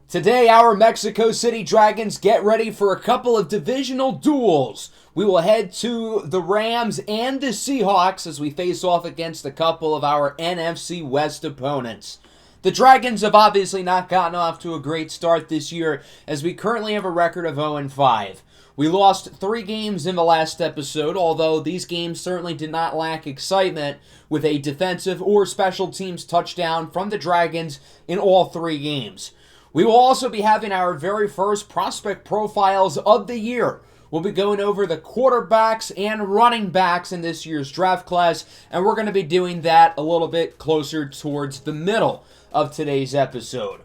Today, our Mexico City Dragons get ready for a couple of divisional duels. We will head to the Rams and the Seahawks as we face off against a couple of our NFC West opponents. The Dragons have obviously not gotten off to a great start this year as we currently have a record of 0-5. We lost 3 games in the last episode, although these games certainly did not lack excitement with a defensive or special teams touchdown from the Dragons in all 3 games. We will also be having our very first prospect profiles of the year. We'll be going over the quarterbacks and running backs in this year's draft class, and we're going to be doing that a little bit closer towards the middle of today's episode.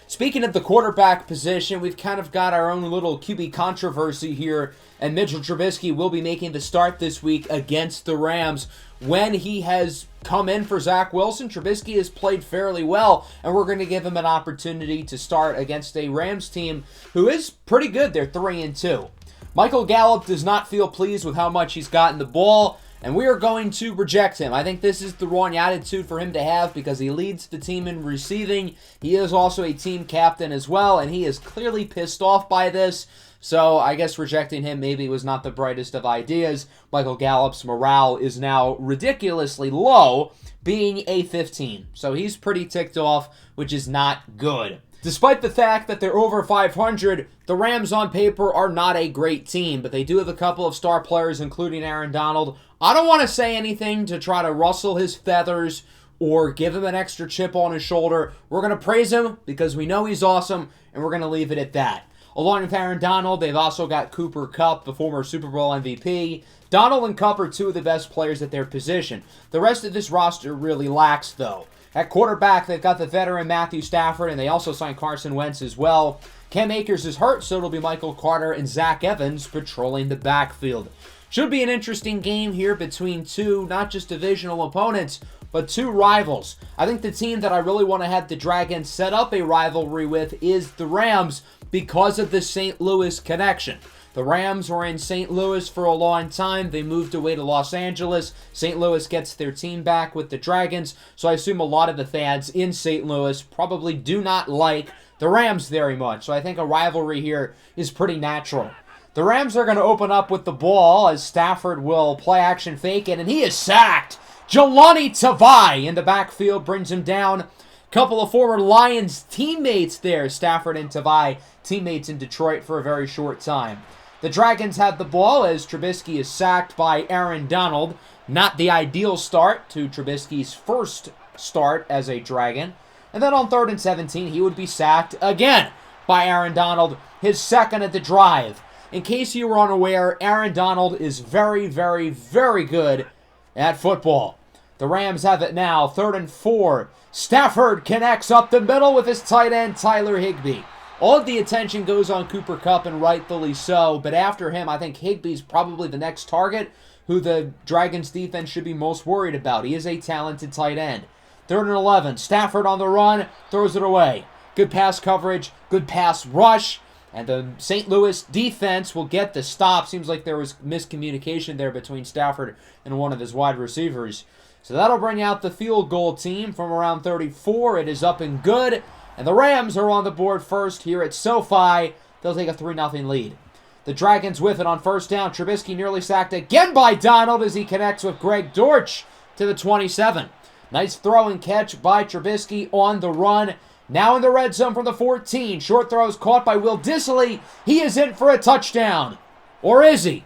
Speaking of the quarterback position, we've kind of got our own little QB controversy here, and Mitchell Trubisky will be making the start this week against the Rams. When he has come in for Zach Wilson, Trubisky has played fairly well, and we're going to give him an opportunity to start against a Rams team who is pretty good. They're 3-2. Michael Gallup does not feel pleased with how much he's gotten the ball, and we are going to reject him. I think this is the wrong attitude for him to have because he leads the team in receiving. He is also a team captain as well, and he is clearly pissed off by this. So I guess rejecting him maybe was not the brightest of ideas. Michael Gallup's morale is now ridiculously low, being a 15. So he's pretty ticked off, which is not good. Despite the fact that they're over 500, the Rams on paper are not a great team, but they do have a couple of star players, including Aaron Donald. I don't want to say anything to try to rustle his feathers or give him an extra chip on his shoulder. We're going to praise him because we know he's awesome, and we're going to leave it at that. Along with Aaron Donald, they've also got Cooper Kupp, the former Super Bowl MVP. Donald and Kupp are 2 of the best players at their position. The rest of this roster really lacks, though. At quarterback, they've got the veteran Matthew Stafford, and they also signed Carson Wentz as well. Cam Akers is hurt, so it'll be Michael Carter and Zach Evans patrolling the backfield. Should be an interesting game here between 2, not just divisional opponents, but 2 rivals. I think the team that I really want to have the Dragons set up a rivalry with is the Rams because of the St. Louis connection. The Rams were in St. Louis for a long time. They moved away to Los Angeles. St. Louis gets their team back with the Dragons, so I assume a lot of the fans in St. Louis probably do not like the Rams very much. So I think a rivalry here is pretty natural. The Rams are going to open up with the ball as Stafford will play action fake it, and he is sacked. Jelani Tavai in the backfield brings him down. Couple of former Lions teammates there, Stafford and Tavai, teammates in Detroit for a very short time. The Dragons have the ball as Trubisky is sacked by Aaron Donald. Not the ideal start to Trubisky's first start as a Dragon. And then on 3rd and 17, he would be sacked again by Aaron Donald, his second at the drive. In case you were unaware, Aaron Donald is very, very, very good at football. The Rams have it now, 3rd and 4. Stafford connects up the middle with his tight end, Tyler Higbee. All of the attention goes on Cooper Kupp, and rightfully so, but after him, I think Higbee's probably the next target who the Dragons defense should be most worried about. He is a talented tight end. 3rd and 11. Stafford on the run, throws it away. Good pass coverage, good pass rush, and the St. Louis defense will get the stop. Seems like there was miscommunication there between Stafford and one of his wide receivers. So that'll bring out the field goal team from around 34. It is up and good. And the Rams are on the board first here at SoFi. They'll take a 3-0 lead. The Dragons with it on 1st down. Trubisky nearly sacked again by Donald as he connects with Greg Dortch to the 27. Nice throw and catch by Trubisky on the run. Now in the red zone from the 14. Short throw is caught by Will Dissly. He is in for a touchdown. Or is he?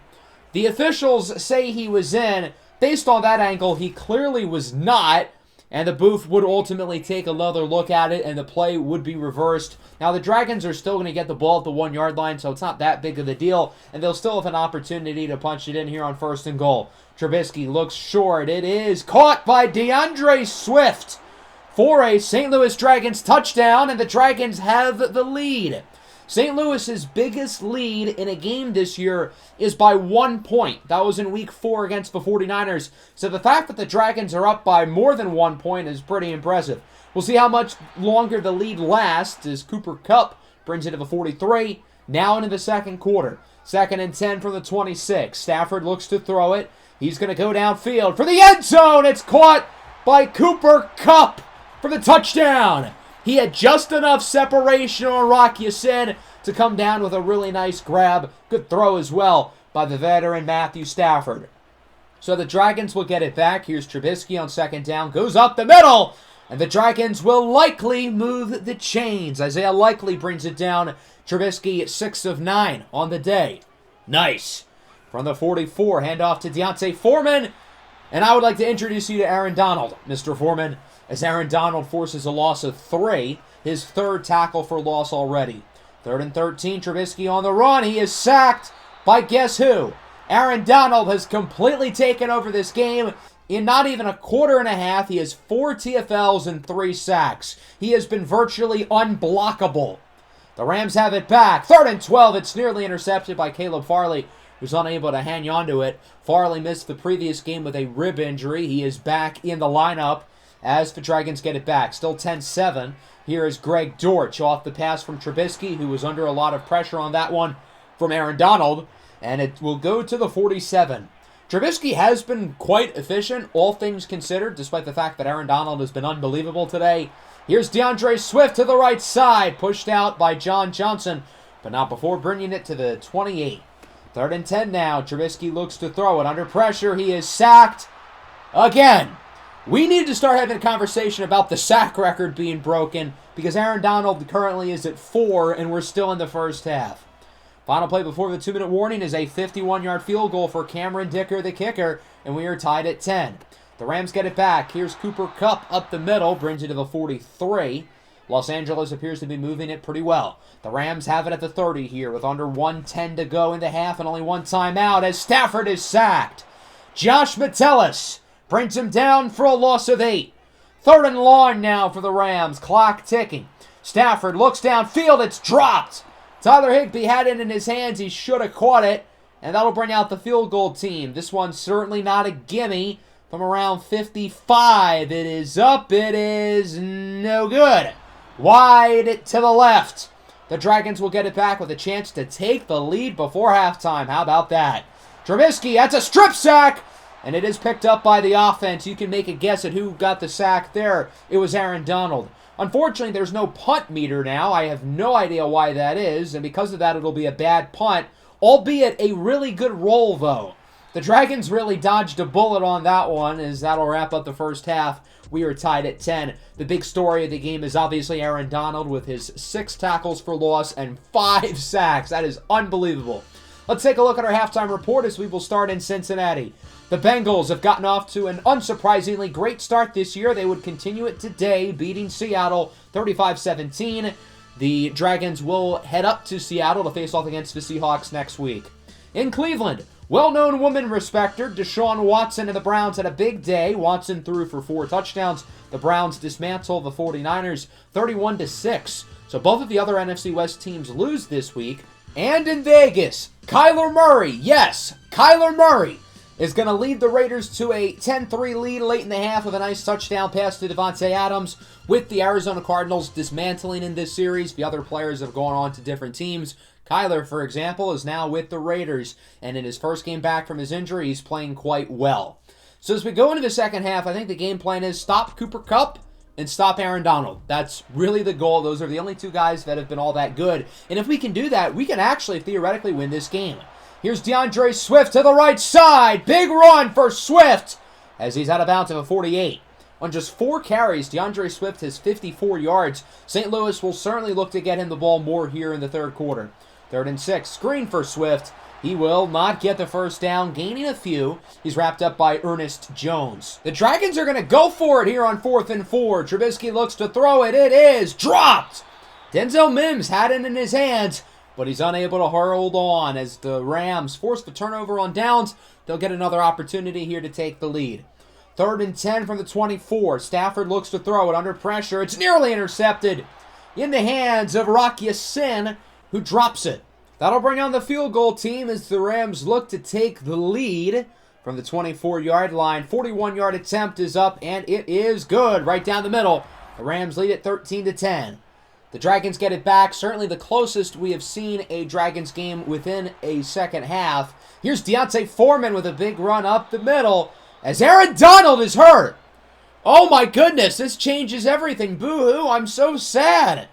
The officials say he was in. Based on that angle, he clearly was not. And the booth would ultimately take another look at it, and the play would be reversed. Now, the Dragons are still going to get the ball at the 1-yard line, so it's not that big of a deal, and they'll still have an opportunity to punch it in here on 1st and goal. Trubisky looks short. It is caught by DeAndre Swift for a St. Louis Dragons touchdown, and the Dragons have the lead. St. Louis's biggest lead in a game this year is by 1 point. That was in Week 4 against the 49ers. So the fact that the Dragons are up by more than 1 point is pretty impressive. We'll see how much longer the lead lasts as Cooper Kupp brings it to the 43. Now into the second quarter. 2nd and 10 from the 26. Stafford looks to throw it. He's going to go downfield for the end zone. It's caught by Cooper Kupp for the touchdown. He had just enough separation on Rock Ya-Sin to come down with a really nice grab. Good throw as well by the veteran Matthew Stafford. So the Dragons will get it back. Here's Trubisky on second down. Goes up the middle. And the Dragons will likely move the chains. Isaiah Likely brings it down. Trubisky 6 of 9 on the day. Nice. From the 44, handoff to D'Onta Foreman. And I would like to introduce you to Aaron Donald, Mr. Foreman, as Aaron Donald forces a loss of 3, his third tackle for loss already. 3rd and 13, Trubisky on the run. He is sacked by guess who? Aaron Donald has completely taken over this game. In not even a quarter and a half, he has 4 TFLs and 3 sacks. He has been virtually unblockable. The Rams have it back. 3rd and 12, it's nearly intercepted by Caleb Farley, who's unable to hang on to it. Farley missed the previous game with a rib injury. He is back in the lineup as the Dragons get it back. Still 10-7. Here is Greg Dortch off the pass from Trubisky, who was under a lot of pressure on that one from Aaron Donald. And it will go to the 47. Trubisky has been quite efficient, all things considered, despite the fact that Aaron Donald has been unbelievable today. Here's DeAndre Swift to the right side, pushed out by John Johnson, but not before bringing it to the 28. 3rd and 10 now. Trubisky looks to throw it under pressure. He is sacked again. We need to start having a conversation about the sack record being broken because Aaron Donald currently is at 4 and we're still in the first half. Final play before the 2-minute warning is a 51-yard field goal for Cameron Dicker, the kicker, and we are tied at 10. The Rams get it back. Here's Cooper Kupp up the middle, brings it to the 43. Los Angeles appears to be moving it pretty well. The Rams have it at the 30 here with under 1:10 to go in the half and only one timeout as Stafford is sacked. Josh Metellus brings him down for a loss of 8. 3rd and long now for the Rams. Clock ticking. Stafford looks downfield. It's dropped. Tyler Higbee had it in his hands. He should have caught it. And that'll bring out the field goal team. This one's certainly not a gimme from around 55. It is up. It is no good. Wide to the left. The Dragons will get it back with a chance to take the lead before halftime. How about that? Trubisky, that's a strip sack. And it is picked up by the offense. You can make a guess at who got the sack there. It was Aaron Donald. Unfortunately, there's no punt meter now. I have no idea why that is. And because of that, it'll be a bad punt. Albeit a really good roll, though. The Dragons really dodged a bullet on that one, as that'll wrap up the first half. We are tied at 10. The big story of the game is obviously Aaron Donald with his 6 tackles for loss and 5 sacks. That is unbelievable. Let's take a look at our halftime report as we will start in Cincinnati. The Bengals have gotten off to an unsurprisingly great start this year. They would continue it today, beating Seattle 35-17. The Dragons will head up to Seattle to face off against the Seahawks next week. In Cleveland, well-known woman respecter Deshaun Watson and the Browns had a big day. Watson threw for 4 touchdowns. The Browns dismantle the 49ers 31-6. So both of the other NFC West teams lose this week. And in Vegas, Kyler Murray, yes, Kyler Murray is going to lead the Raiders to a 10-3 lead late in the half with a nice touchdown pass to Devontae Adams, with the Arizona Cardinals dismantling in this series. The other players have gone on to different teams. Kyler, for example, is now with the Raiders, and in his first game back from his injury, he's playing quite well. So as we go into the second half, I think the game plan is stop Cooper Kupp and stop Aaron Donald. That's really the goal. Those are the only 2 guys that have been all that good. And if we can do that, we can actually theoretically win this game. Here's DeAndre Swift to the right side. Big run for Swift as he's out of bounds at a 48. On just 4 carries, DeAndre Swift has 54 yards. St. Louis will certainly look to get him the ball more here in the third quarter. 3rd and 6, screen for Swift. He will not get the first down, gaining a few. He's wrapped up by Ernest Jones. The Dragons are going to go for it here on 4th and 4. Trubisky looks to throw it. It is dropped. Denzel Mims had it in his hands, but he's unable to hold on as the Rams force the turnover on downs. They'll get another opportunity here to take the lead. 3rd and 10 from the 24. Stafford looks to throw it under pressure. It's nearly intercepted in the hands of Rock Ya-Sin, who drops it. That'll bring on the field goal team as the Rams look to take the lead from the 24-yard line. 41-yard attempt is up, and it is good right down the middle. The Rams lead it 13-10. The Dragons get it back. Certainly the closest we have seen a Dragons game within a second half. Here's D'Onta Foreman with a big run up the middle as Aaron Donald is hurt. Oh my goodness, this changes everything. Boo-hoo, I'm so sad.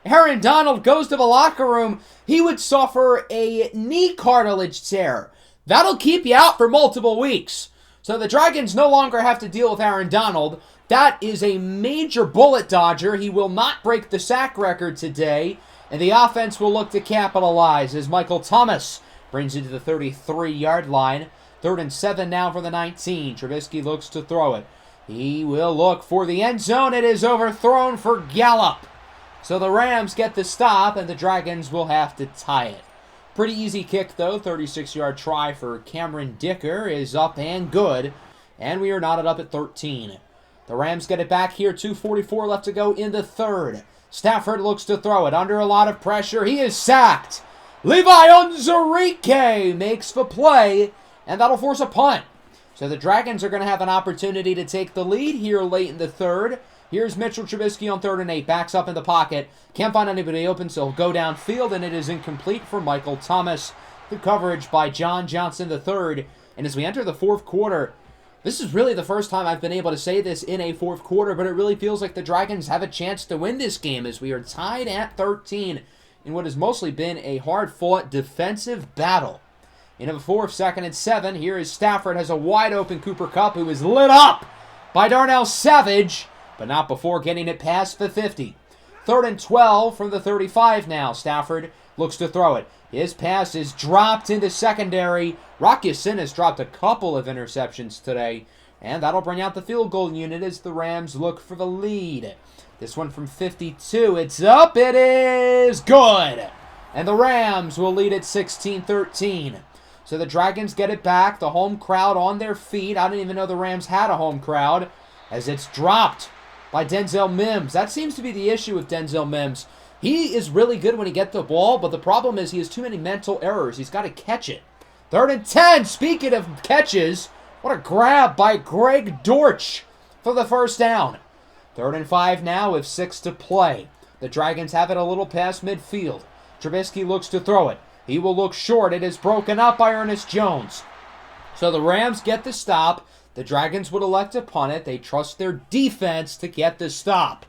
Aaron Donald goes to the locker room. He would suffer a knee cartilage tear. That'll keep you out for multiple weeks. So the Dragons no longer have to deal with Aaron Donald. That is a major bullet dodger. He will not break the sack record today. And the offense will look to capitalize as Michael Thomas brings it to the 33-yard line. 3rd and 7 now for the 19. Trubisky looks to throw it. He will look for the end zone. It is overthrown for Gallup. So the Rams get the stop, and the Dragons will have to tie it. Pretty easy kick, though. 36-yard try for Cameron Dicker is up and good. And we are knotted up at 13. The Rams get it back here. 2:44 left to go in the 3rd. Stafford looks to throw it under a lot of pressure. He is sacked. Levi Onwuzurike makes the play, and that'll force a punt. So the Dragons are going to have an opportunity to take the lead here late in the 3rd. Here's Mitchell Trubisky on 3rd and 8. Backs up in the pocket. Can't find anybody open, so he'll go downfield, and it is incomplete for Michael Thomas. Good coverage by John Johnson III. And as we enter the 4th quarter, this is really the first time I've been able to say this in a 4th quarter, but it really feels like the Dragons have a chance to win this game as we are tied at 13 in what has mostly been a hard-fought defensive battle. In the 4th, 2nd and 7, here is Stafford, has a wide-open Cooper Kupp who is lit up by Darnell Savage, but not before getting it past the 50. 3rd and 12 from the 35 now. Stafford looks to throw it. His pass is dropped into secondary. Rock Ya-Sin has dropped a couple of interceptions today, and that'll bring out the field goal unit as the Rams look for the lead. This one from 52. It's up. It is good. And the Rams will lead at 16-13. So the Dragons get it back. The home crowd on their feet. I didn't even know the Rams had a home crowd as it's dropped by Denzel Mims. That seems to be the issue with Denzel Mims. He is really good when he gets the ball, but the problem is he has too many mental errors. He's got to catch it. 3rd and 10. Speaking of catches, what a grab by Greg Dortch for the first down. 3rd and 5 now with 6 to play. The Dragons have it a little past midfield. Trubisky looks to throw it. He will look short. It is broken up by Ernest Jones. So the Rams get the stop. The Dragons would elect to punt it. They trust their defense to get the stop.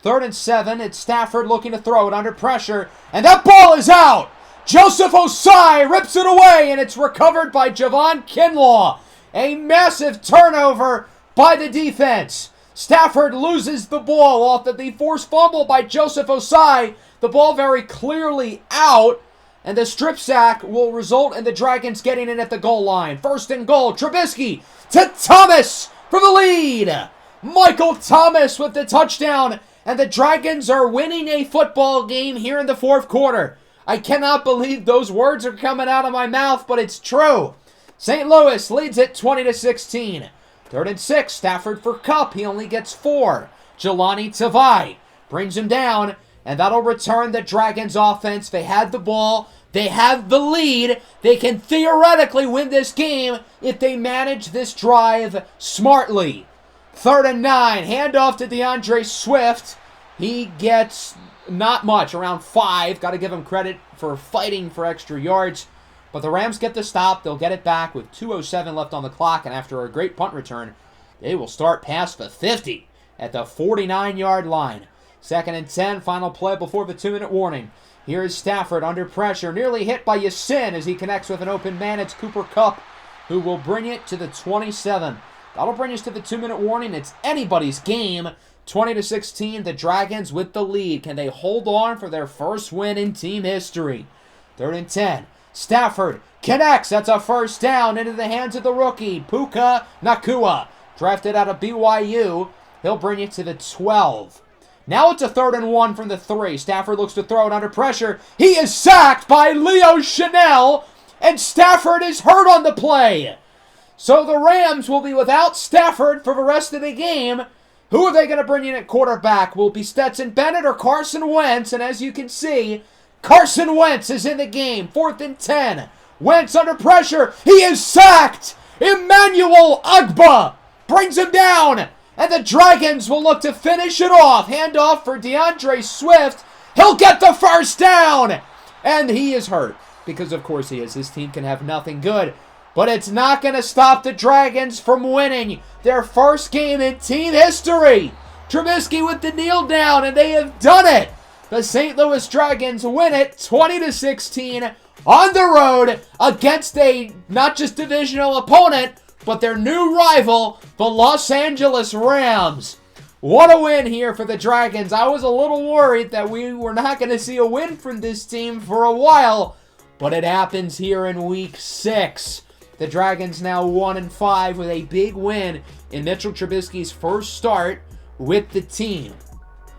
3rd and 7. It's Stafford looking to throw it under pressure. And that ball is out. Joseph Osai rips it away, and it's recovered by Javon Kinlaw. A massive turnover by the defense. Stafford loses the ball off of the forced fumble by Joseph Osai. The ball very clearly out. And the strip sack will result in the Dragons getting in at the goal line. 1st and goal. Trubisky to Thomas for the lead. Michael Thomas with the touchdown. And the Dragons are winning a football game here in the 4th quarter. I cannot believe those words are coming out of my mouth, but it's true. St. Louis leads it 20-16. 3rd and 6. Stafford for Kupp. He only gets 4. Jelani Tavai brings him down. And that'll return the Dragons offense. They had the ball. They have the lead. They can theoretically win this game if they manage this drive smartly. 3rd and 9. Handoff to DeAndre Swift. He gets not much, around 5. Got to give him credit for fighting for extra yards. But the Rams get the stop. They'll get it back with 2:07 left on the clock. And after a great punt return, they will start past the 50 at the 49-yard line. 2nd and 10, final play before the 2-minute warning. Here is Stafford under pressure, nearly hit by Ya-Sin as he connects with an open man. It's Cooper Kupp who will bring it to the 27. That'll bring us to the 2-minute warning. It's anybody's game. 20-16, the Dragons with the lead. Can they hold on for their first win in team history? 3rd and 10. Stafford connects. That's a first down into the hands of the rookie, Puka Nacua. Drafted out of BYU. He'll bring it to the 12. Now it's a 3rd and 1 from the 3. Stafford looks to throw it under pressure. He is sacked by Leo Chanel, and Stafford is hurt on the play. So the Rams will be without Stafford for the rest of the game. Who are they going to bring in at quarterback? Will it be Stetson Bennett or Carson Wentz? And as you can see, Carson Wentz is in the game. 4th and 10. Wentz under pressure. He is sacked. Emmanuel Agba brings him down. And the Dragons will look to finish it off. Handoff for DeAndre Swift. He'll get the first down. And he is hurt. Because of course he is. His team can have nothing good. But it's not going to stop the Dragons from winning their first game in team history. Trubisky with the kneel down, and they have done it. The St. Louis Dragons win it 20-16 on the road against a not just divisional opponent, but their new rival, the Los Angeles Rams. What a win here for the Dragons. I was a little worried that we were not going to see a win from this team for a while, but it happens here in Week 6. The Dragons now 1-5 with a big win in Mitchell Trubisky's first start with the team.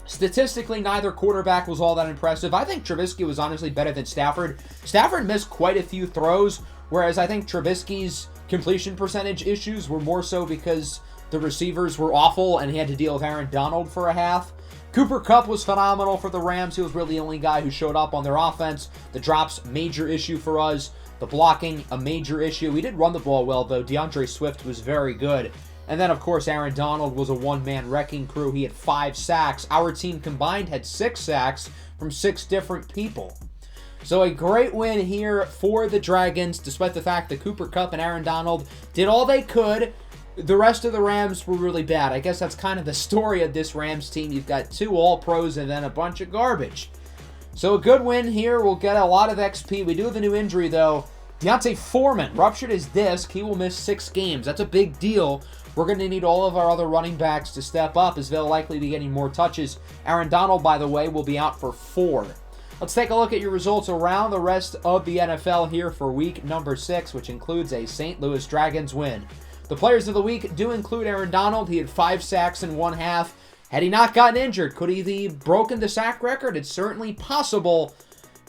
Statistically, neither quarterback was all that impressive. I think Trubisky was honestly better than Stafford. Stafford missed quite a few throws, whereas I think Trubisky's completion percentage issues were more so because the receivers were awful and he had to deal with Aaron Donald for a half. Cooper Kupp was phenomenal for the Rams. He was really the only guy who showed up on their offense. The drops, major issue for us. The blocking, a major issue. We did run the ball well, though. DeAndre Swift was very good. And then, of course, Aaron Donald was a one-man wrecking crew. He had 5 sacks. Our team combined had 6 sacks from 6 different people. So a great win here for the Dragons, despite the fact that Cooper Kupp and Aaron Donald did all they could. The rest of the Rams were really bad. I guess that's kind of the story of this Rams team. You've got 2 All-Pros and then a bunch of garbage. So a good win here. We'll get a lot of XP. We do have a new injury, though. Deontay Foreman ruptured his disc. He will miss 6 games. That's a big deal. We're going to need all of our other running backs to step up, as they'll likely be getting more touches. Aaron Donald, by the way, will be out for 4. Let's take a look at your results around the rest of the NFL here for week number 6, which includes a St. Louis Dragons win. The players of the week do include Aaron Donald. He had 5 sacks in one half. Had he not gotten injured, could he have broken the sack record? It's certainly possible,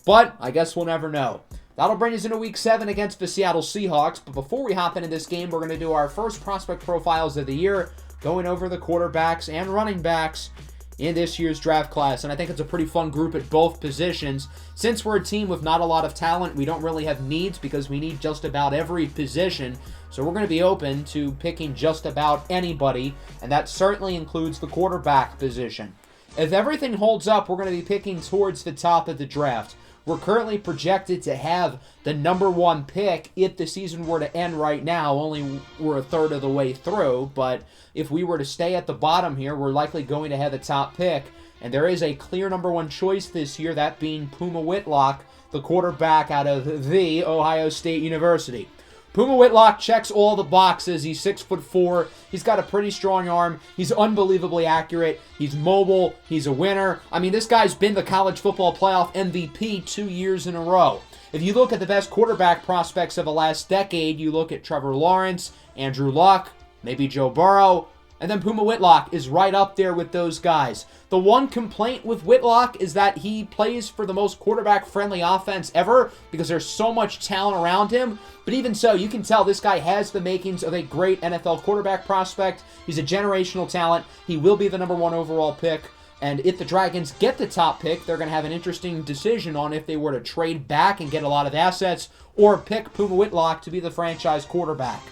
but I guess we'll never know. That'll bring us into Week 7 against the Seattle Seahawks, but before we hop into this game, we're going to do our first prospect profiles of the year, going over the quarterbacks and running backs in this year's draft class, and I think it's a pretty fun group at both positions. Since we're a team with not a lot of talent, we don't really have needs because we need just about every position, so we're going to be open to picking just about anybody, and that certainly includes the quarterback position. If everything holds up, we're going to be picking towards the top of the draft. We're currently projected to have the number 1 pick if the season were to end right now. Only we're a third of the way through, but if we were to stay at the bottom here, we're likely going to have the top pick. And there is a clear number 1 choice this year, that being Puma Whitlock, the quarterback out of the Ohio State University. Puma Whitlock checks all the boxes. He's 6'4". He's got a pretty strong arm. He's unbelievably accurate. He's mobile. He's a winner. I mean, this guy's been the college football playoff MVP 2 years in a row. If you look at the best quarterback prospects of the last decade, you look at Trevor Lawrence, Andrew Luck, maybe Joe Burrow, and then Puma Whitlock is right up there with those guys. The one complaint with Whitlock is that he plays for the most quarterback-friendly offense ever because there's so much talent around him. But even so, you can tell this guy has the makings of a great NFL quarterback prospect. He's a generational talent. He will be the number 1 overall pick. And if the Dragons get the top pick, they're going to have an interesting decision on if they were to trade back and get a lot of assets or pick Puma Whitlock to be the franchise quarterback.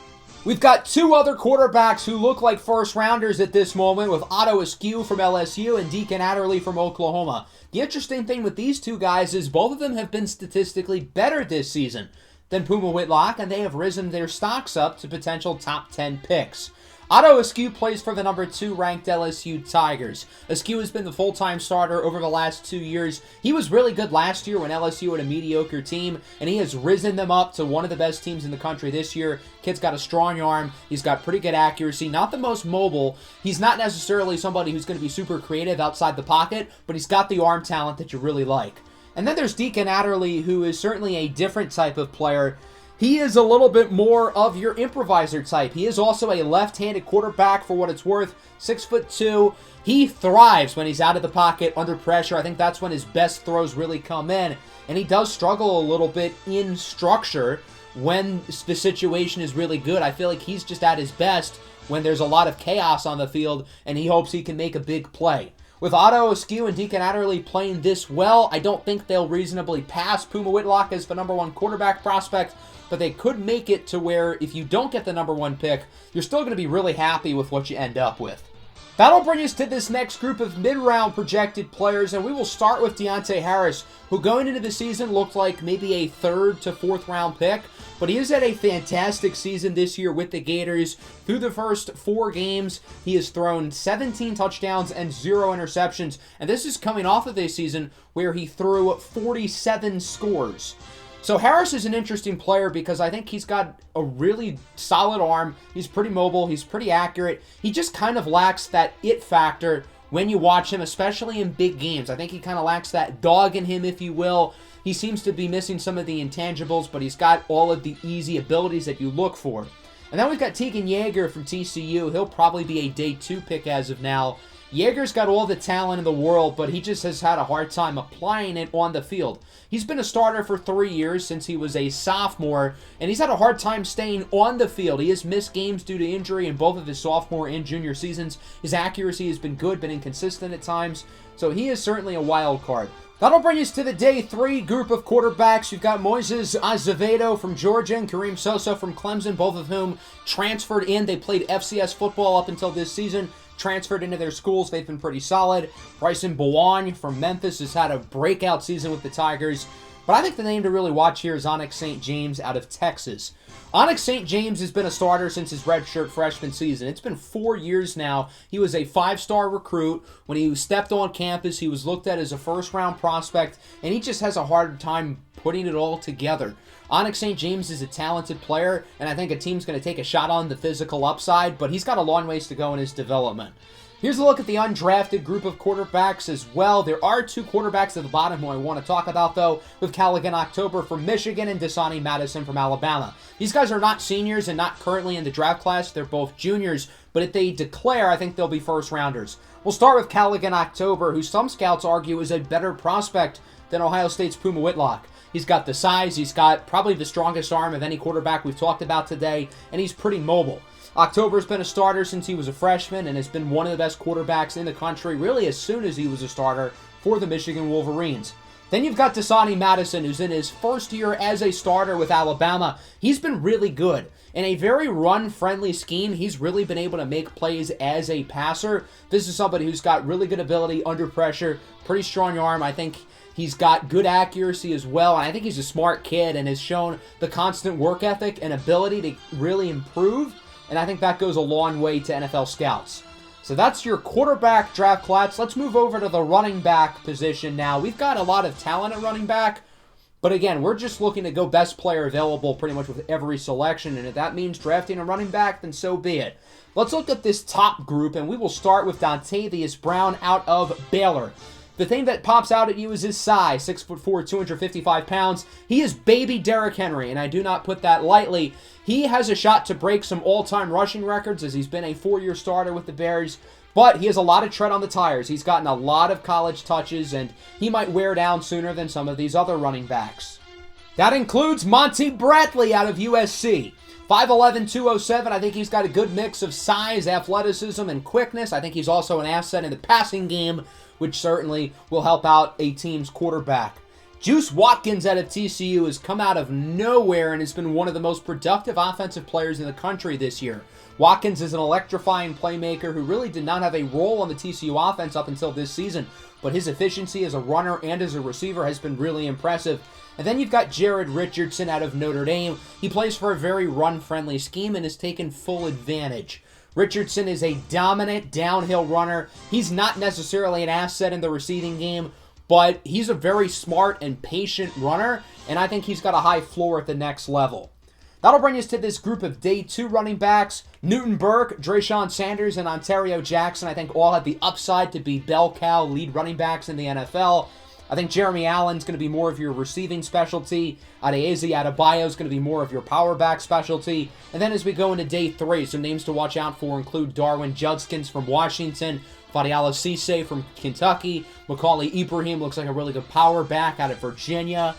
We've got 2 other quarterbacks who look like first-rounders at this moment, with Otto Askew from LSU and Deacon Adderley from Oklahoma. The interesting thing with these 2 guys is both of them have been statistically better this season than Puma Whitlock, and they have risen their stocks up to potential top 10 picks. Otto Askew plays for the number 2 ranked LSU Tigers. Askew has been the full-time starter over the last 2 years. He was really good last year when LSU had a mediocre team, and he has risen them up to one of the best teams in the country this year. Kid's got a strong arm. He's got pretty good accuracy. Not the most mobile. He's not necessarily somebody who's going to be super creative outside the pocket, but he's got the arm talent that you really like. And then there's Deacon Adderley, who is certainly a different type of player. He is a little bit more of your improviser type. He is also a left-handed quarterback for what it's worth, 6'2". He thrives when he's out of the pocket under pressure. I think that's when his best throws really come in. And he does struggle a little bit in structure when the situation is really good. I feel like he's just at his best when there's a lot of chaos on the field and he hopes he can make a big play. With Otto Askew and Deacon Adderley playing this well, I don't think they'll reasonably pass Puma Whitlock as the number 1 quarterback prospect, but they could make it to where if you don't get the number 1 pick, you're still going to be really happy with what you end up with. That'll bring us to this next group of mid-round projected players, and we will start with Deontay Harris, who going into the season looked like maybe a 3rd to 4th round pick, but he has had a fantastic season this year with the Gators. Through the first 4 games, he has thrown 17 touchdowns and 0 interceptions, and this is coming off of a season where he threw 47 scores. So Harris is an interesting player because I think he's got a really solid arm. He's pretty mobile. He's pretty accurate. He just kind of lacks that it factor when you watch him, especially in big games. I think he kind of lacks that dog in him, if you will. He seems to be missing some of the intangibles, but he's got all of the easy abilities that you look for. And then we've got Tegan Yeager from TCU. He'll probably be a day 2 pick as of now. Yeager's got all the talent in the world, but he just has had a hard time applying it on the field. He's been a starter for 3 years since he was a sophomore, and he's had a hard time staying on the field. He has missed games due to injury in both of his sophomore and junior seasons. His accuracy has been good, but inconsistent at times, so he is certainly a wild card. That'll bring us to the day 3 group of quarterbacks. You've got Moises Azevedo from Georgia and Kareem Sosa from Clemson, both of whom transferred in. They played FCS football up until this season, transferred into their schools. They've been pretty solid. Bryson Bowain from Memphis has had a breakout season with the Tigers. But I think the name to really watch here is Onyx St. James out of Texas. Onyx St. James has been a starter since his redshirt freshman season. It's been 4 years now. He was a 5-star recruit. When he stepped on campus, he was looked at as a first-round prospect, and he just has a hard time putting it all together. Onyx St. James is a talented player, and I think a team's going to take a shot on the physical upside, but he's got a long ways to go in his development. Here's a look at the undrafted group of quarterbacks as well. There are 2 quarterbacks at the bottom who I want to talk about, though, with Callaghan October from Michigan and Dasani Madison from Alabama. These guys are not seniors and not currently in the draft class. They're both juniors, but if they declare, I think they'll be first-rounders. We'll start with Callaghan October, who some scouts argue is a better prospect than Ohio State's Puma Whitlock. He's got the size, he's got probably the strongest arm of any quarterback we've talked about today, and he's pretty mobile. October's been a starter since he was a freshman and has been one of the best quarterbacks in the country really as soon as he was a starter for the Michigan Wolverines. Then you've got Dasani Madison, who's in his first year as a starter with Alabama. He's been really good. In a very run-friendly scheme, he's really been able to make plays as a passer. This is somebody who's got really good ability under pressure, pretty strong arm. I think he's got good accuracy as well, and I think he's a smart kid and has shown the constant work ethic and ability to really improve, and I think that goes a long way to NFL scouts. So that's your quarterback draft class. Let's move over to the running back position now. We've got a lot of talent at running back, but again, we're just looking to go best player available pretty much with every selection, and if that means drafting a running back, then so be it. Let's look at this top group, and we will start with Dontavius Brown out of Baylor. The thing that pops out at you is his size, 6'4", 255 pounds. He is baby Derrick Henry, and I do not put that lightly. He has a shot to break some all-time rushing records as he's been a 4-year starter with the Bears, but he has a lot of tread on the tires. He's gotten a lot of college touches, and he might wear down sooner than some of these other running backs. That includes Monty Bradley out of USC. 5'11", 207. I think he's got a good mix of size, athleticism, and quickness. I think he's also an asset in the passing game, which certainly will help out a team's quarterback. Juice Watkins out of TCU has come out of nowhere and has been one of the most productive offensive players in the country this year. Watkins is an electrifying playmaker who really did not have a role on the TCU offense up until this season, but his efficiency as a runner and as a receiver has been really impressive. And then you've got Jared Richardson out of Notre Dame. He plays for a very run-friendly scheme and has taken full advantage. Richardson is a dominant downhill runner. He's not necessarily an asset in the receiving game, but he's a very smart and patient runner, and I think he's got a high floor at the next level. That'll bring us to this group of day 2 running backs. Newton Burke, Drayshawn Sanders, and Ontario Jackson, I think all have the upside to be bell cow lead running backs in the NFL. I think Jeremy Allen's going to be more of your receiving specialty. Adeoye Adebayo is going to be more of your power back specialty. And then as we go into day 3, some names to watch out for include Darwin Judkins from Washington, Fadiala Cisse from Kentucky, Macaulay Ibrahim looks like a really good power back out of Virginia.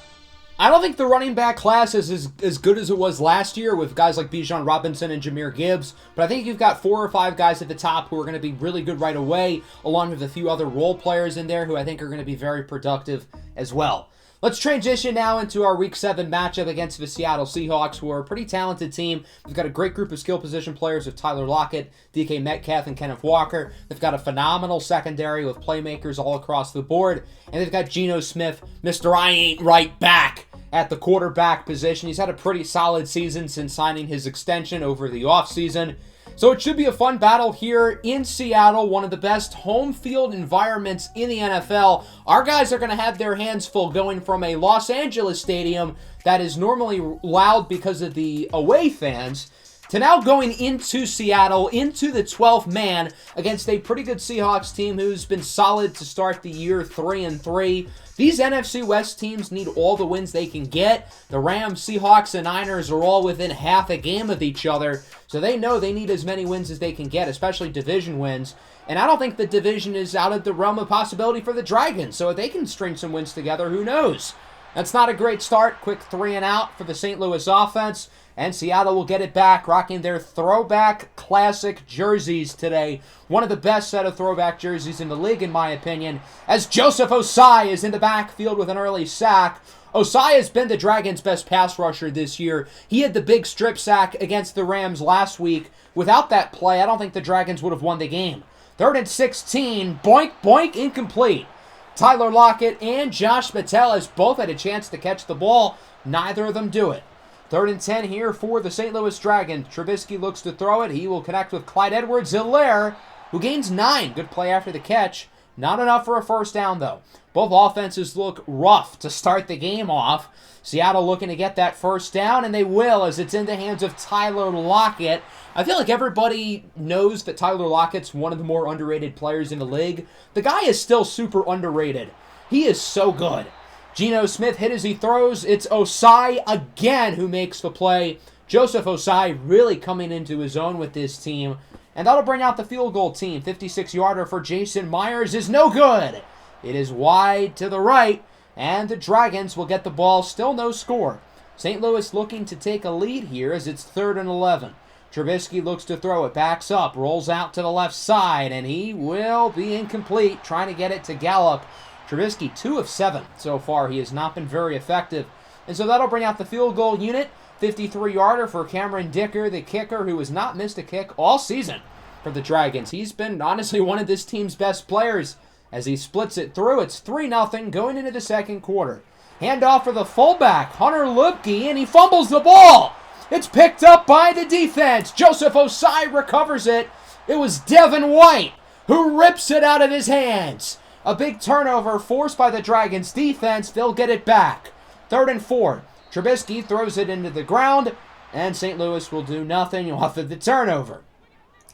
I don't think the running back class is as good as it was last year with guys like Bijan Robinson and Jahmyr Gibbs, but I think you've got 4 or 5 guys at the top who are going to be really good right away, along with a few other role players in there who I think are going to be very productive as well. Let's transition now into our Week 7 matchup against the Seattle Seahawks, who are a pretty talented team. They've got a great group of skill position players with Tyler Lockett, DK Metcalf, and Kenneth Walker. They've got a phenomenal secondary with playmakers all across the board. And they've got Geno Smith, Mr. I Ain't Right back at the quarterback position. He's had a pretty solid season since signing his extension over the offseason. So it should be a fun battle here in Seattle, one of the best home field environments in the NFL. Our guys are going to have their hands full going from a Los Angeles stadium that is normally loud because of the away fans to now going into Seattle, into the 12th man against a pretty good Seahawks team who's been solid to start the year 3-3. These NFC West teams need all the wins they can get. The Rams, Seahawks, and Niners are all within half a game of each other, so they know they need as many wins as they can get, especially division wins. And I don't think the division is out of the realm of possibility for the Dragons, so if they can string some wins together, who knows? That's not a great start. Quick 3-and-out for the St. Louis offense. And Seattle will get it back, rocking their throwback classic jerseys today. One of the best set of throwback jerseys in the league, in my opinion, as Joseph Ossai is in the backfield with an early sack. Ossai has been the Dragons' best pass rusher this year. He had the big strip sack against the Rams last week. Without that play, I don't think the Dragons would have won the game. 3rd and 16, boink, boink, incomplete. Tyler Lockett and Josh Metellus both had a chance to catch the ball. Neither of them do it. 3rd and 10 here for the St. Louis Dragons. Trubisky looks to throw it. He will connect with Clyde Edwards-Helaire, who gains 9. Good play after the catch. Not enough for a first down, though. Both offenses look rough to start the game off. Seattle looking to get that first down, and they will as it's in the hands of Tyler Lockett. I feel like everybody knows that Tyler Lockett's one of the more underrated players in the league. The guy is still super underrated. He is so good. Geno Smith hit as he throws. It's Ossai again who makes the play. Joseph Ossai really coming into his own with this team. And that'll bring out the field goal team. 56-yarder for Jason Myers is no good. It is wide to the right. And the Dragons will get the ball. Still no score. St. Louis looking to take a lead here as it's 3rd and 11. Trubisky looks to throw it. Backs up. Rolls out to the left side. And he will be incomplete. Trying to get it to Gallup. Trubisky, 2 of 7 so far. He has not been very effective. And so that'll bring out the field goal unit. 53-yarder for Cameron Dicker, the kicker, who has not missed a kick all season for the Dragons. He's been, honestly, one of this team's best players as he splits it through. It's 3-0 going into the second quarter. Handoff for the fullback, Hunter Luepke, and he fumbles the ball. It's picked up by the defense. Joseph Ossai recovers it. It was Devin White who rips it out of his hands. A big turnover forced by the Dragons defense. They'll get it back. 3rd and 4. Trubisky throws it into the ground, and St. Louis will do nothing off of the turnover.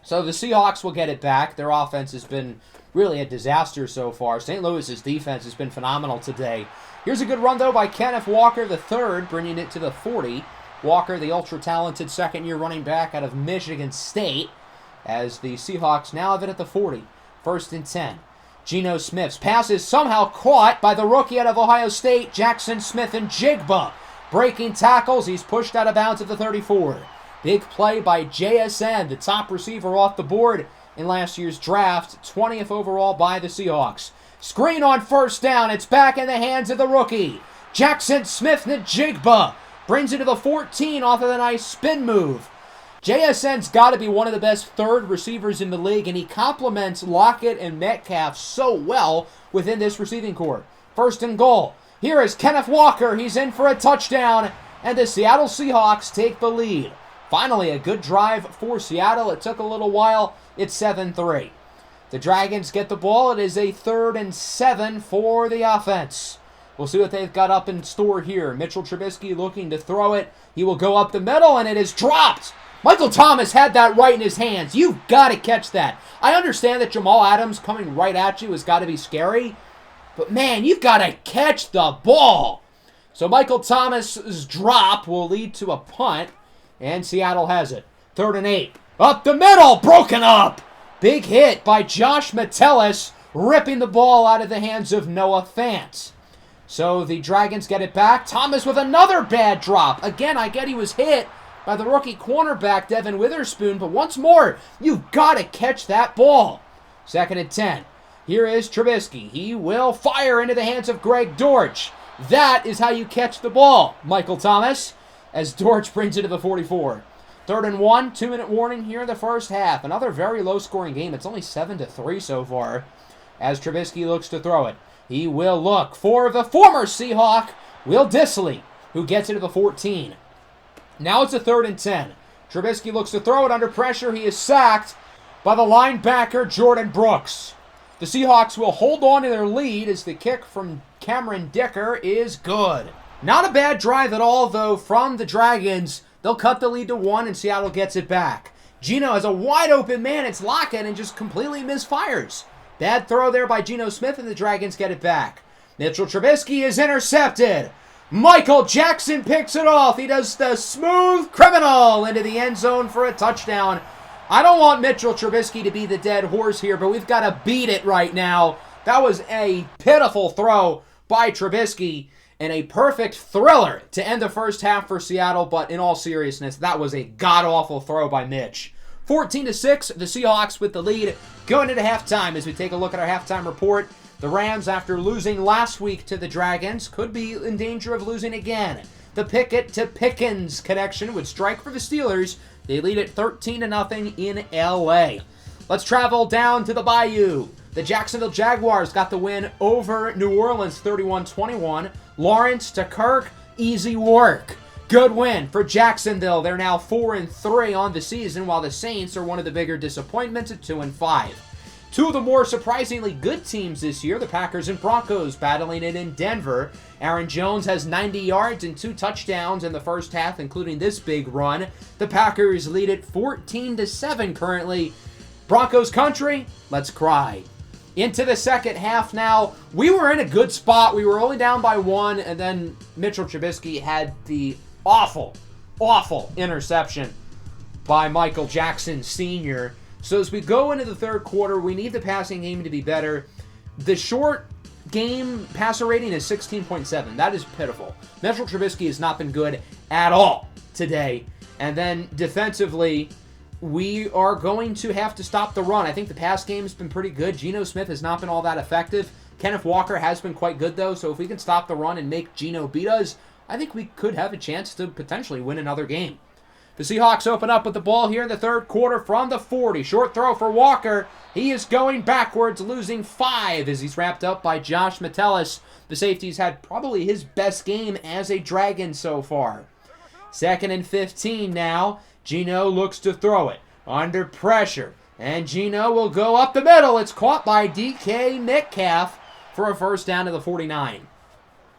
So the Seahawks will get it back. Their offense has been really a disaster so far. St. Louis's defense has been phenomenal today. Here's a good run, though, by Kenneth Walker III, bringing it to the 40. Walker, the ultra-talented second-year running back out of Michigan State, as the Seahawks now have it at the 40. 1st and 10. Geno Smith's pass is somehow caught by the rookie out of Ohio State, Jackson Smith-Njigba. Breaking tackles, he's pushed out of bounds at the 34. Big play by JSN, the top receiver off the board in last year's draft, 20th overall by the Seahawks. Screen on first down, it's back in the hands of the rookie. Jackson Smith-Njigba brings it to the 14 off of the nice spin move. JSN's got to be one of the best third receivers in the league, and he complements Lockett and Metcalf so well within this receiving corps. 1st and goal. Here is Kenneth Walker. He's in for a touchdown, and the Seattle Seahawks take the lead. Finally, a good drive for Seattle. It took a little while. It's 7-3. The Dragons get the ball. It is a 3rd and 7 for the offense. We'll see what they've got up in store here. Mitchell Trubisky looking to throw it. He will go up the middle, and it is dropped. Michael Thomas had that right in his hands. You've got to catch that. I understand that Jamal Adams coming right at you has got to be scary, but man, you've got to catch the ball. So Michael Thomas's drop will lead to a punt, and Seattle has it. 3rd and 8. Up the middle, broken up. Big hit by Josh Metellus, ripping the ball out of the hands of Noah Fant. So the Dragons get it back. Thomas with another bad drop. Again, I get he was hit by the rookie cornerback, Devin Witherspoon, but once more, you've got to catch that ball. 2nd and 10. Here is Trubisky. He will fire into the hands of Greg Dortch. That is how you catch the ball, Michael Thomas, as Dortch brings it to the 44. 3rd and 1, 2-minute warning here in the first half. Another very low-scoring game. It's only 7-3 so far as Trubisky looks to throw it. He will look for the former Seahawk, Will Dissly, who gets it to the 14. Now it's a 3rd and 10. Trubisky looks to throw it under pressure. He is sacked by the linebacker, Jordan Brooks. The Seahawks will hold on to their lead as the kick from Cameron Dicker is good. Not a bad drive at all, though, from the Dragons. They'll cut the lead to 1, and Seattle gets it back. Geno has a wide-open man. It's Lockett and just completely misfires. Bad throw there by Geno Smith, and the Dragons get it back. Mitchell Trubisky is intercepted. Michael Jackson picks it off. He does the smooth criminal into the end zone for a touchdown. I don't want Mitchell Trubisky to be the dead horse here, but we've got to beat it right now. That was a pitiful throw by Trubisky and a perfect thriller to end the first half for Seattle, but in all seriousness, that was a god-awful throw by Mitch. 14-6, the Seahawks with the lead going into halftime. As we take a look at our halftime report, the Rams, after losing last week to the Dragons, could be in danger of losing again. The Pickett to Pickens connection would strike for the Steelers. They lead it 13-0 in L.A. Let's travel down to the Bayou. The Jacksonville Jaguars got the win over New Orleans 31-21. Lawrence to Kirk, easy work. Good win for Jacksonville. They're now 4-3 on the season, while the Saints are one of the bigger disappointments at 2-5. Two of the more surprisingly good teams this year, the Packers and Broncos, battling it in Denver. Aaron Jones has 90 yards and 2 touchdowns in the first half, including this big run. The Packers lead it 14-7 currently. Broncos country, let's cry. Into the second half now. We were in a good spot. We were only down by 1, and then Mitchell Trubisky had the awful interception by Michael Jackson Sr. So as we go into the third quarter, we need the passing game to be better. The short game passer rating is 16.7. That is pitiful. Mitchell Trubisky has not been good at all today. And then defensively, we are going to have to stop the run. I think the pass game has been pretty good. Geno Smith has not been all that effective. Kenneth Walker has been quite good, though. So if we can stop the run and make Geno beat us, I think we could have a chance to potentially win another game. The Seahawks open up with the ball here in the third quarter from the 40. Short throw for Walker. He is going backwards, losing 5 as he's wrapped up by Josh Metellus. The safety's had probably his best game as a Dragon so far. 2nd and 15 now. Geno looks to throw it under pressure. And Geno will go up the middle. It's caught by DK Metcalf for a first down to the 49.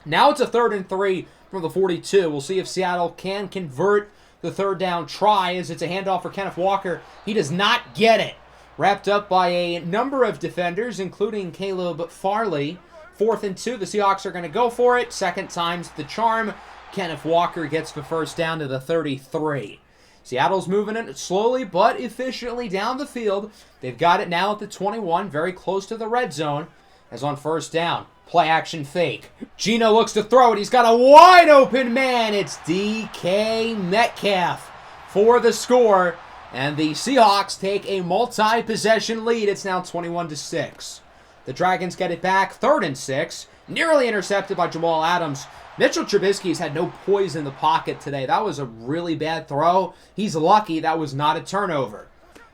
Now it's a 3rd and 3 from the 42. We'll see if Seattle can convert the third down try as it's a handoff for Kenneth Walker. He does not get it. Wrapped up by a number of defenders, including Caleb Farley. 4th and 2. The Seahawks are going to go for it. Second time's the charm. Kenneth Walker gets the first down to the 33. Seattle's moving it slowly but efficiently down the field. They've got it now at the 21, very close to the red zone. As on first down, play action fake. Geno looks to throw it. He's got a wide open man. It's DK Metcalf for the score. And the Seahawks take a multi-possession lead. It's now 21-6. The Dragons get it back, 3rd and 6. Nearly intercepted by Jamal Adams. Mitchell Trubisky's had no poise in the pocket today. That was a really bad throw. He's lucky that was not a turnover.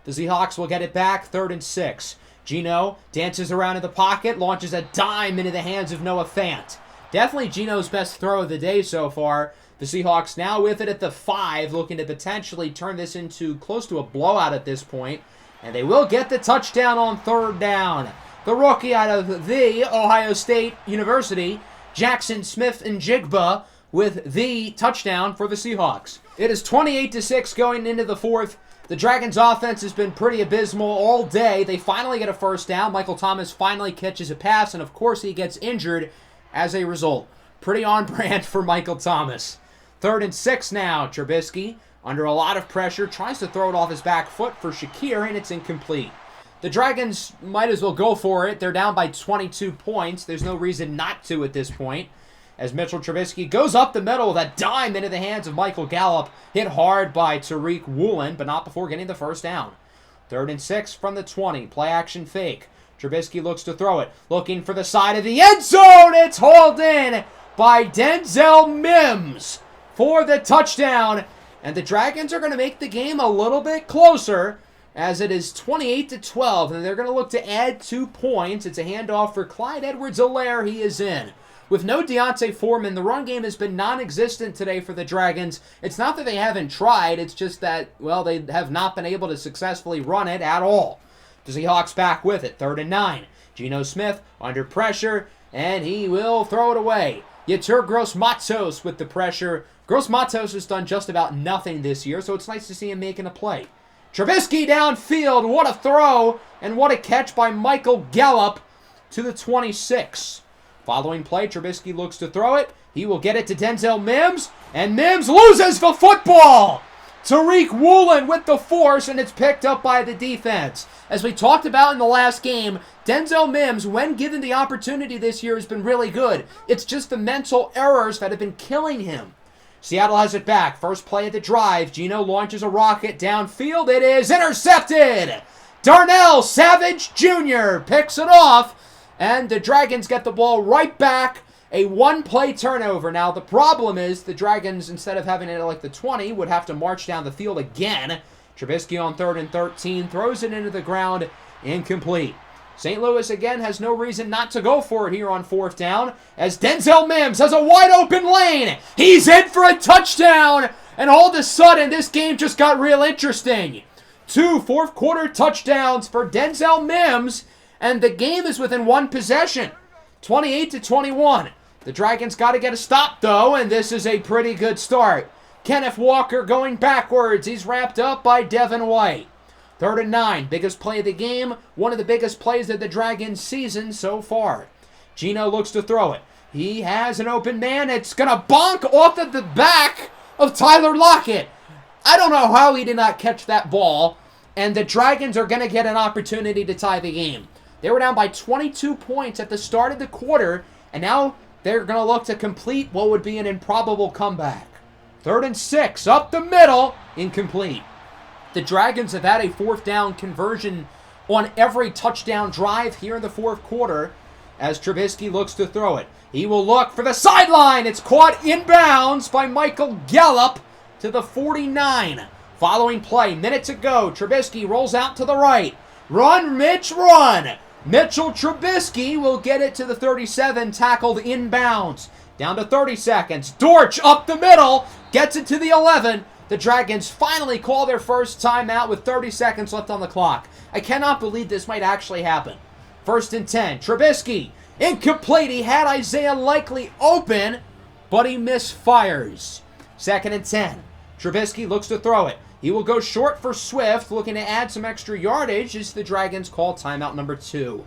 The Seahawks will get it back, 3rd and 6. Geno dances around in the pocket, launches a dime into the hands of Noah Fant. Definitely Geno's best throw of the day so far. The Seahawks now with it at the 5, looking to potentially turn this into close to a blowout at this point. And they will get the touchdown on 3rd down. The rookie out of the Ohio State University, Jackson Smith-Njigba, with the touchdown for the Seahawks. It is 28-6 going into the 4th. The Dragons' offense has been pretty abysmal all day. They finally get a first down. Michael Thomas finally catches a pass, and of course he gets injured as a result. Pretty on brand for Michael Thomas. 3rd and 6 now. Trubisky, under a lot of pressure, tries to throw it off his back foot for Shakir, and it's incomplete. The Dragons might as well go for it. They're down by 22 points. There's no reason not to at this point. As Mitchell Trubisky goes up the middle with a dime into the hands of Michael Gallup. Hit hard by Tariq Woolen, but not before getting the first down. 3rd and 6 from the 20. Play action fake. Trubisky looks to throw it. Looking for the side of the end zone. It's hauled in by Denzel Mims for the touchdown. And the Dragons are going to make the game a little bit closer as it is 28-12. And they're going to look to add 2 points. It's a handoff for Clyde Edwards-Helaire. He is in. With no Deontay Foreman, the run game has been non-existent today for the Dragons. It's not that they haven't tried. It's just that, well, they have not been able to successfully run it at all. The Seahawks back with it. 3rd and 9. Geno Smith under pressure, and he will throw it away. Yetur Gross-Matos with the pressure. Gross-Matos has done just about nothing this year, so it's nice to see him making a play. Trubisky downfield. What a throw, and what a catch by Michael Gallup to the 26. Following play, Trubisky looks to throw it. He will get it to Denzel Mims, and Mims loses the football. Tariq Woolen with the force, and it's picked up by the defense. As we talked about in the last game, Denzel Mims, when given the opportunity this year, has been really good. It's just the mental errors that have been killing him. Seattle has it back. First play of the drive. Geno launches a rocket downfield. It is intercepted. Darnell Savage Jr. picks it off. And the Dragons get the ball right back. A 1-play turnover. Now, the problem is the Dragons, instead of having it at like the 20, would have to march down the field again. Trubisky on 3rd and 13. Throws it into the ground. Incomplete. St. Louis, again, has no reason not to go for it here on 4th down. As Denzel Mims has a wide open lane. He's in for a touchdown. And all of a sudden, this game just got real interesting. 2 fourth-quarter touchdowns for Denzel Mims. And the game is within 1 possession, 28-21. The Dragons got to get a stop, though, and this is a pretty good start. Kenneth Walker going backwards. He's wrapped up by Devin White. 3rd and 9, biggest play of the game, one of the biggest plays of the Dragons season so far. Geno looks to throw it. He has an open man. It's going to bonk off of the back of Tyler Lockett. I don't know how he did not catch that ball, and the Dragons are going to get an opportunity to tie the game. They were down by 22 points at the start of the quarter, and now they're going to look to complete what would be an improbable comeback. 3rd and 6, up the middle, incomplete. The Dragons have had a 4th down conversion on every touchdown drive here in the 4th quarter as Trubisky looks to throw it. He will look for the sideline. It's caught inbounds by Michael Gallup to the 49. Following play, minute to go. Trubisky rolls out to the right. Run, Mitch, run. Mitchell Trubisky will get it to the 37, tackled inbounds. Down to 30 seconds. Dortch up the middle, gets it to the 11. The Dragons finally call their first timeout with 30 seconds left on the clock. I cannot believe this might actually happen. 1st and 10. Trubisky, incomplete. He had Isaiah Likely open, but he misfires. 2nd and 10. Trubisky looks to throw it. He will go short for Swift, looking to add some extra yardage as the Dragons call timeout number 2.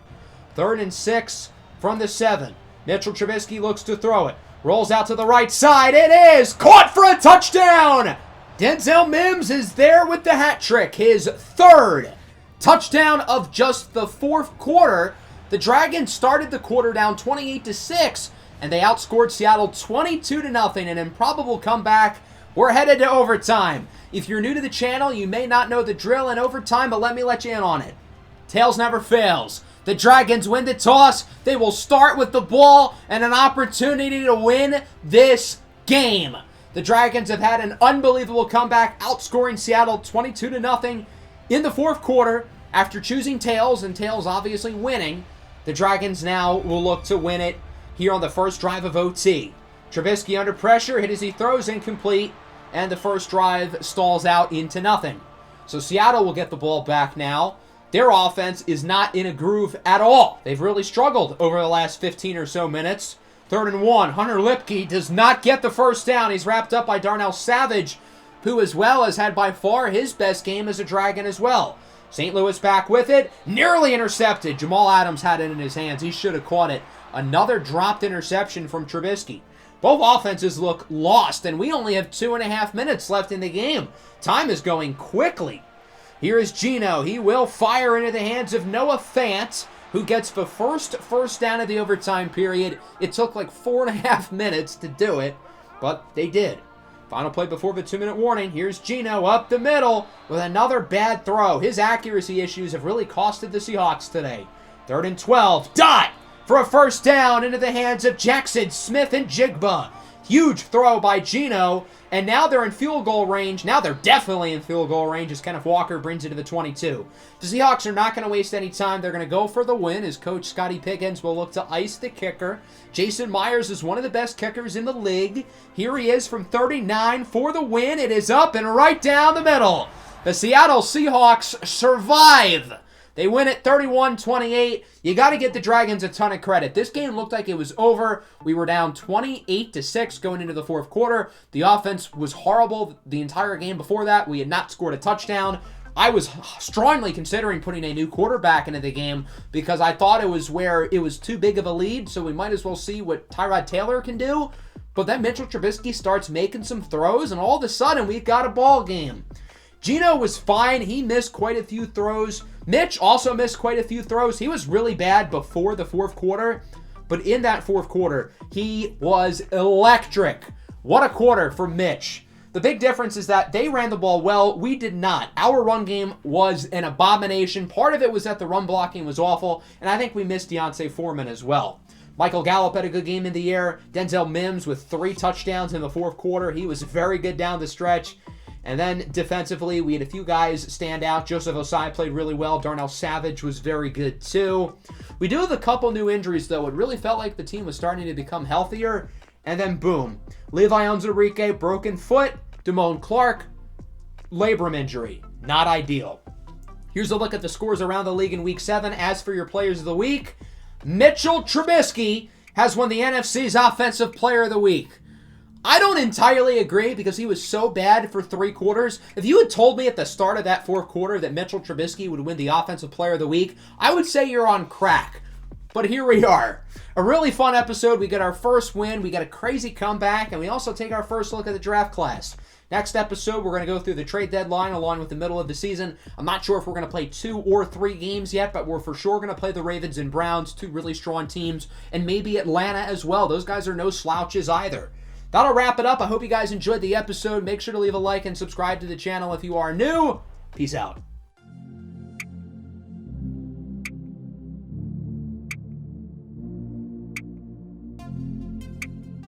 3rd and 6 from the 7. Mitchell Trubisky looks to throw it. Rolls out to the right side. It is caught for a touchdown. Denzel Mims is there with the hat trick. His 3rd touchdown of just the 4th quarter. The Dragons started the quarter down 28-6, and they outscored Seattle 22-0. An improbable comeback. We're headed to overtime. If you're new to the channel, you may not know the drill in overtime, but let me let you in on it. Tails never fails. The Dragons win the toss. They will start with the ball and an opportunity to win this game. The Dragons have had an unbelievable comeback, outscoring Seattle 22-0 in the 4th quarter after choosing tails, and tails obviously winning. The Dragons now will look to win it here on the first drive of OT. Trubisky under pressure, hit as he throws, incomplete. And the first drive stalls out into nothing. So Seattle will get the ball back now. Their offense is not in a groove at all. They've really struggled over the last 15 or so minutes. 3rd and 1. Hunter Lipke does not get the first down. He's wrapped up by Darnell Savage, who as well has had by far his best game as a Dragon as well. St. Louis back with it. Nearly intercepted. Jamal Adams had it in his hands. He should have caught it. Another dropped interception from Trubisky. Both offenses look lost, and we only have 2.5 minutes left in the game. Time is going quickly. Here is Geno. He will fire into the hands of Noah Fant, who gets the first down of the overtime period. It took like 4.5 minutes to do it, but they did. Final play before the 2-minute warning. Here's Geno up the middle with another bad throw. His accuracy issues have really costed the Seahawks today. 3rd and 12. Dot for a first down into the hands of Jackson Smith and Jigba. Huge throw by Geno, and now they're in field goal range. Now they're definitely in field goal range as Kenneth Walker brings it to the 22. The Seahawks are not going to waste any time. They're going to go for the win as Coach Scotty Pickens will look to ice the kicker. Jason Myers is one of the best kickers in the league. Here he is from 39 for the win. It is up and right down the middle. The Seattle Seahawks survive. They win at 31-28. You got to give the Dragons a ton of credit. This game looked like it was over. We were down 28-6 going into the fourth quarter. The offense was horrible the entire game before that. We had not scored a touchdown. I was strongly considering putting a new quarterback into the game because I thought it was where it was too big of a lead, so we might as well see what Tyrod Taylor can do. But then Mitchell Trubisky starts making some throws, and all of a sudden we've got a ball game. Geno was fine. He missed quite a few throws. Mitch also missed quite a few throws. He was really bad before the fourth quarter, but in that fourth quarter, he was electric. What a quarter for Mitch. The big difference is that they ran the ball well. We did not. Our run game was an abomination. Part of it was that the run blocking was awful, and I think we missed Deontay Foreman as well. Michael Gallup had a good game in the air. Denzel Mims with 3 touchdowns in the fourth quarter. He was very good down the stretch. And then defensively, we had a few guys stand out. Joseph Osai played really well. Darnell Savage was very good too. We do have a couple new injuries, though. It really felt like the team was starting to become healthier. And then boom. Levi Onwuzurike, broken foot. Damone Clark, labrum injury. Not ideal. Here's a look at the scores around the league in Week 7. As for your players of the week, Mitchell Trubisky has won the NFC's Offensive Player of the Week. I don't entirely agree because he was so bad for 3 quarters. If you had told me at the start of that fourth quarter that Mitchell Trubisky would win the Offensive Player of the Week, I would say you're on crack. But here we are. A really fun episode. We get our first win. We got a crazy comeback. And we also take our first look at the draft class. Next episode, we're going to go through the trade deadline along with the middle of the season. I'm not sure if we're going to play 2 or 3 games yet, but we're for sure going to play the Ravens and Browns, 2 really strong teams, and maybe Atlanta as well. Those guys are no slouches either. That'll wrap it up. I hope you guys enjoyed the episode. Make sure to leave a like and subscribe to the channel if you are new. Peace out.